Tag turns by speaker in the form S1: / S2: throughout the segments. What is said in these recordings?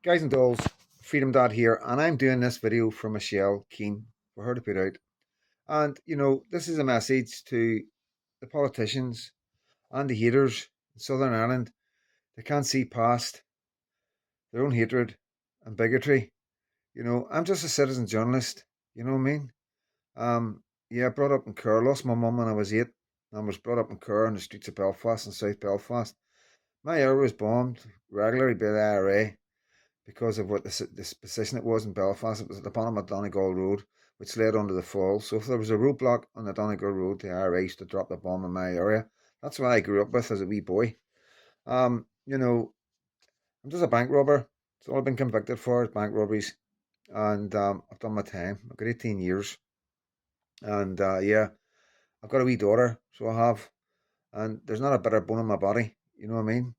S1: Guys and dolls, Freedom Dad here, and I'm doing this video for Michelle Keane for her to put out. And this is a message to the politicians and the haters in Southern Ireland. They can't see past their own hatred and bigotry. I'm just a citizen journalist. You know what I mean? Yeah, brought up in Kerr. Lost my mum when I was 8, and was brought up in Kerr on the streets of Belfast and South Belfast. My area was bombed regularly by the IRA because of what this position it was in Belfast. It was at the bottom of Donegal Road, which led onto the falls. So if there was a roadblock on the Donegal Road, the IRA used to drop the bomb in my area. That's what I grew up with as a wee boy. Um, you know, I'm just a bank robber. It's all I've been convicted for is bank robberies, and I've done my time. I've got 18 years, and yeah, I've got a wee daughter, so I have, and there's not a better bone in my body. You know what I mean?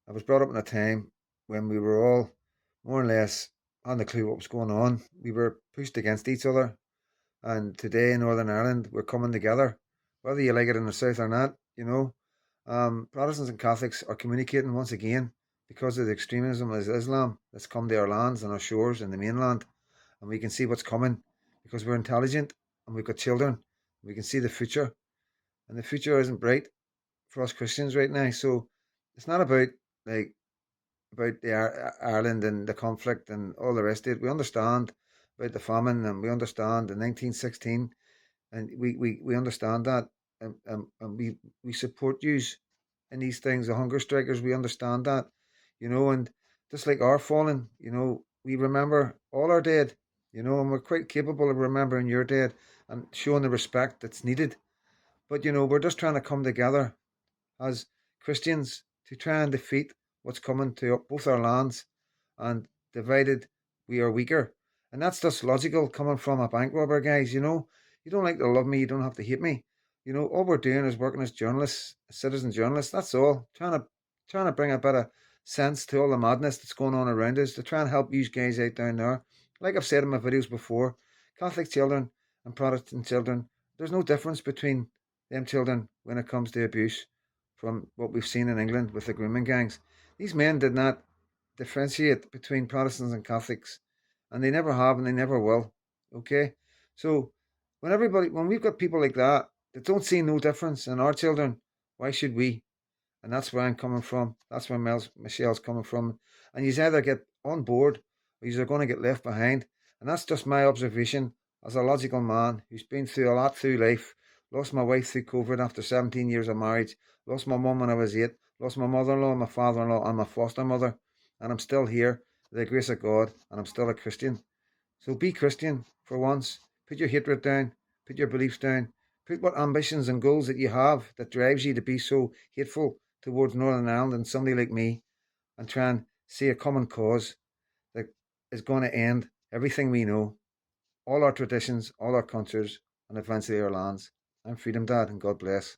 S1: I was brought up in a time when we were all more or less hadn't a clue what was going on. We were pushed against each other, and today in Northern Ireland we're coming together, whether you like it in the south or not. Protestants and Catholics are communicating once again because of the extremism of Islam that's come to our lands and our shores and the mainland, and we can see what's coming because we're intelligent and we've got children. We can see the future, and the future isn't bright for us Christians right now. So it's not about like the Ireland and the conflict and all the rest of it. We understand about the famine and we understand the 1916 and we understand that and we support yous in these things. The hunger strikers, we understand that, and just like our fallen, we remember all our dead, and we're quite capable of remembering your dead and showing the respect that's needed. But we're just trying to come together as Christians to try and defeat what's coming to both our lands. And divided, we are weaker. And that's just logical coming from a bank robber, guys. You don't like to love me, you don't have to hate me. All we're doing is working as journalists, citizen journalists. That's all. Trying to bring a bit of sense to all the madness that's going on around us to try and help you guys out down there. Like I've said in my videos before, Catholic children and Protestant children, there's no difference between them children when it comes to abuse from what we've seen in England with the grooming gangs. These men did not differentiate between Protestants and Catholics, and they never have and they never will. Okay? So when we've got people like that don't see no difference in our children, why should we? And that's where I'm coming from. That's where Michelle's coming from. And you either get on board or you're going to get left behind. And that's just my observation as a logical man who's been through a lot through life. Lost my wife through COVID after 17 years of marriage. Lost my mum when I was 8. Lost my mother-in-law, my father-in-law, and my foster mother. And I'm still here with the grace of God. And I'm still a Christian. So be Christian for once. Put your hatred down. Put your beliefs down. Put what ambitions and goals that you have that drives you to be so hateful towards Northern Ireland and somebody like me, and try and see a common cause that is going to end everything we know, all our traditions, all our cultures, and eventually our lands. I'm Freedom Dad, and God bless.